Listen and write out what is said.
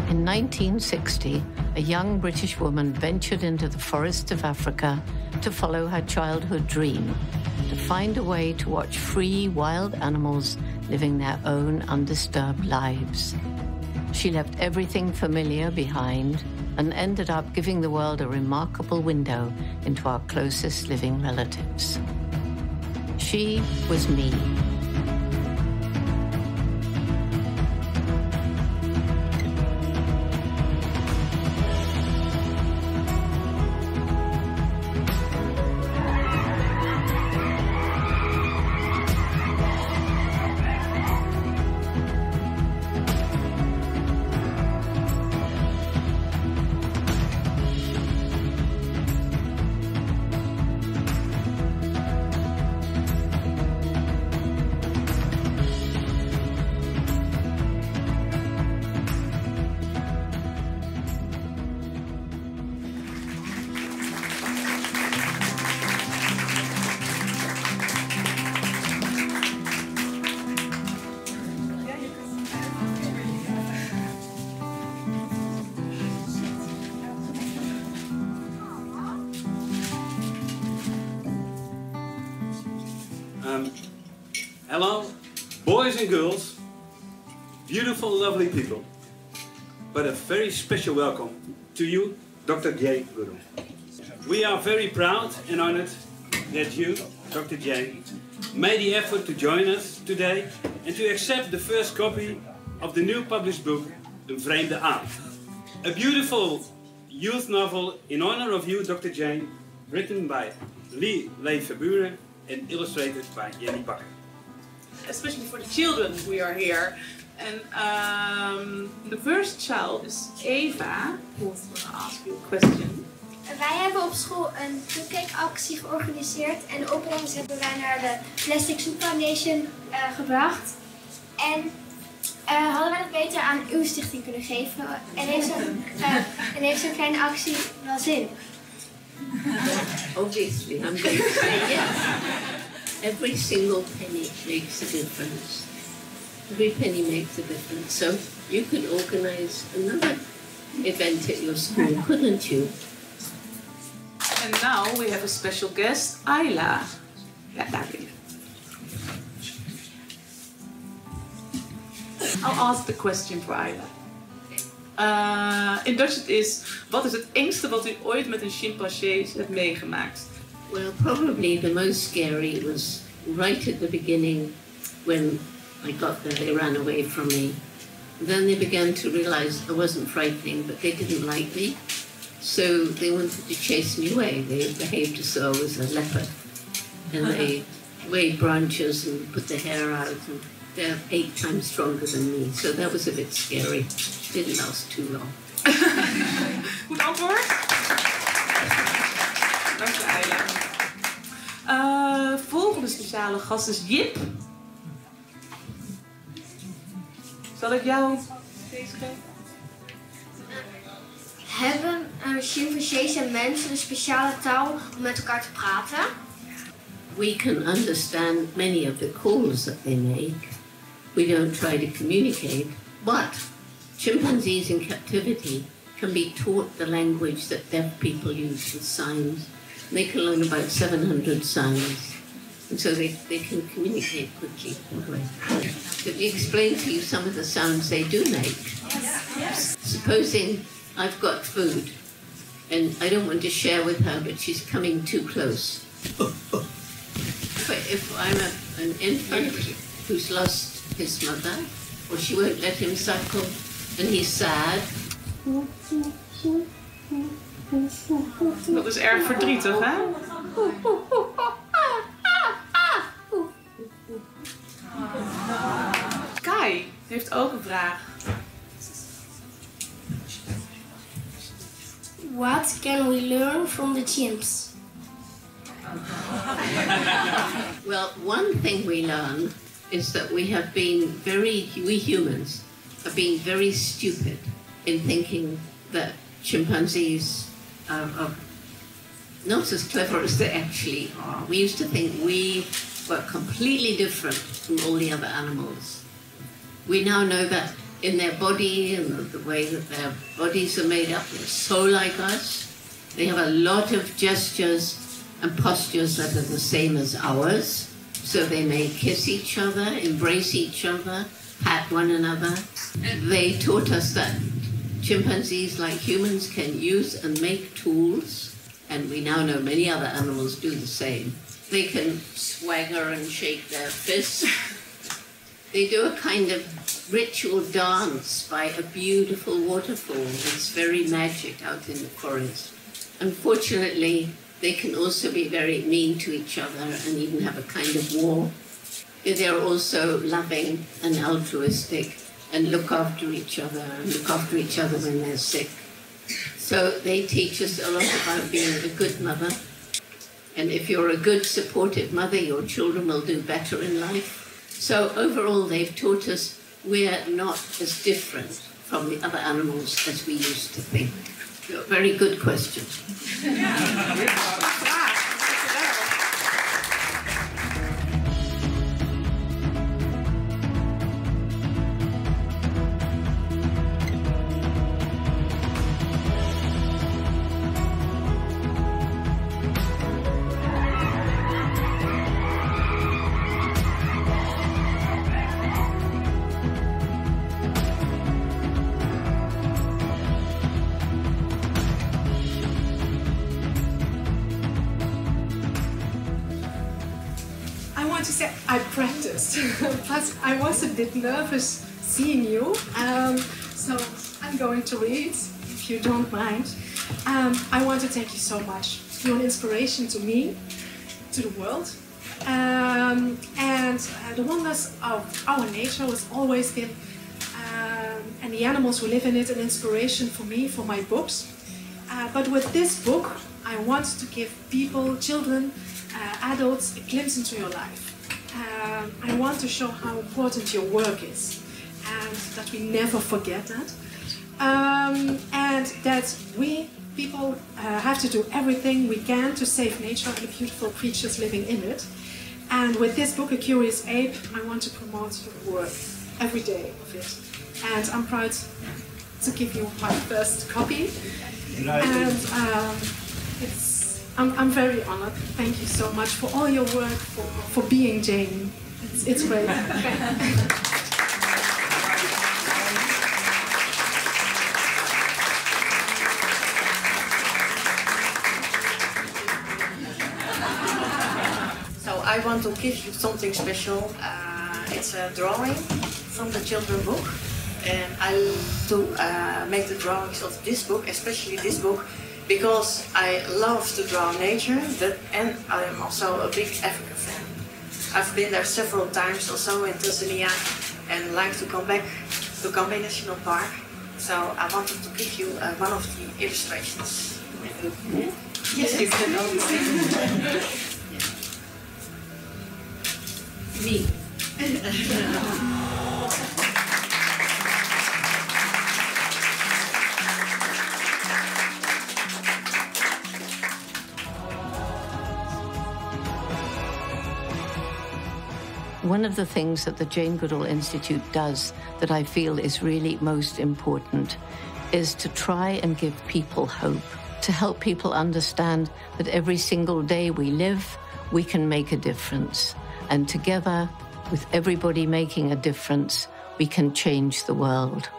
In 1960, a young British woman ventured into the forests of Africa to follow her childhood dream, to find a way to watch free wild animals living their own undisturbed lives. She left everything familiar behind and ended up giving the world a remarkable window into our closest living relatives. She was me. Hello, boys and girls, beautiful, lovely people, but a very special welcome to you, Dr. Jane Goodall. We are very proud and honored that you, Dr. Jane, made the effort to join us today and to accept the first copy of the new published book, Vreemde. A beautiful youth novel in honor of you, Dr. Jane, written by Lee Verburen and illustrated by Jenny Bakker. Especially for the children, we are here. And the first child is Eva, who's going to ask you a question. Wij hebben op school een cupcake-actie georganiseerd en de opbrengst hebben wij naar de Plastic Soup Foundation gebracht. En hadden wij dat beter aan uw stichting kunnen geven en heeft zo'n kleine actie wel zin? Obviously, I'm going to say yes. Every single penny makes a difference. Every penny makes a difference. So you could organize another event at your school, couldn't you? And now we have a special guest, Ayla. Ja, daar ben je. I'll ask the question for Ayla. In Dutch het is, wat is het engste wat u ooit met een chimpansee hebt meegemaakt? Well, probably the most scary was right at the beginning when I got there. They ran away from me. Then they began to realize I wasn't frightening, but they didn't like me. So they wanted to chase me away. They behaved as though I was a leopard. And they waved branches and put the hair out. And they're 8 times stronger than me. So that was a bit scary. Didn't last too long. Goed antwoord. Dank je, Ayla. Volgende speciale gast is Jip. Zal ik jou deze geven? Hebben chimpansees en mensen een speciale taal om met elkaar te praten? We can understand many of the calls that they make. We don't try to communicate, but chimpanzees in captivity can be taught the language that deaf people use with signs. They can learn about 700 signs, and so they can communicate quickly. Let me explain to you some of the sounds they do make. Yes. Supposing I've got food, and I don't want to share with her, but she's coming too close. But if I'm an infant who's lost his mother, or she won't let him suckle, and he's sad. Dat is erg verdrietig, hè? Kai heeft ook een vraag. What can we learn from the chimps? Well, one thing we learn is that we humans have been very stupid in thinking that chimpanzees are not as clever as they actually are. We used to think we were completely different from all the other animals. We now know that in their body and the way that their bodies are made up. They're so like us. They have a lot of gestures and postures that are the same as ours. So they may kiss each other, embrace each other, pat one another. They taught us that chimpanzees, like humans, can use and make tools, and we now know many other animals do the same. They can swagger and shake their fists. They do a kind of ritual dance by a beautiful waterfall that's very magic out in the forest. Unfortunately, they can also be very mean to each other and even have a kind of war. They're also loving and altruistic and look after each other when they're sick. So they teach us a lot about being a good mother. And if you're a good, supportive mother, your children will do better in life. So overall, they've taught us we're not as different from the other animals as we used to think. Very good question. I practiced, but I was a bit nervous seeing you, so I'm going to read, if you don't mind. I want to thank you so much. You're an inspiration to me, to the world, and the wonders of our nature has always been, and the animals who live in it, an inspiration for me, for my books. But with this book, I want to give people, children, adults, a glimpse into your life. I want to show how important your work is, and that we never forget that, and that we people have to do everything we can to save nature and the beautiful creatures living in it. And with this book, A Curious Ape, I want to promote your work every day of it. And I'm proud to give you my first copy. And I'm very honored. Thank you so much for all your work, for being Jane. It's great. So I want to give you something special. It's a drawing from the children's book. And I love to make the drawings of this book, especially this book, because I love to draw nature, and I'm also a big African fan. I've been there several times, also in Tanzania, and like to come back to Gambia National Park. So I wanted to give you one of the illustrations. Yes, you can Me. One of the things that the Jane Goodall Institute does that I feel is really most important is to try and give people hope, to help people understand that every single day we live, we can make a difference. And together, with everybody making a difference, we can change the world.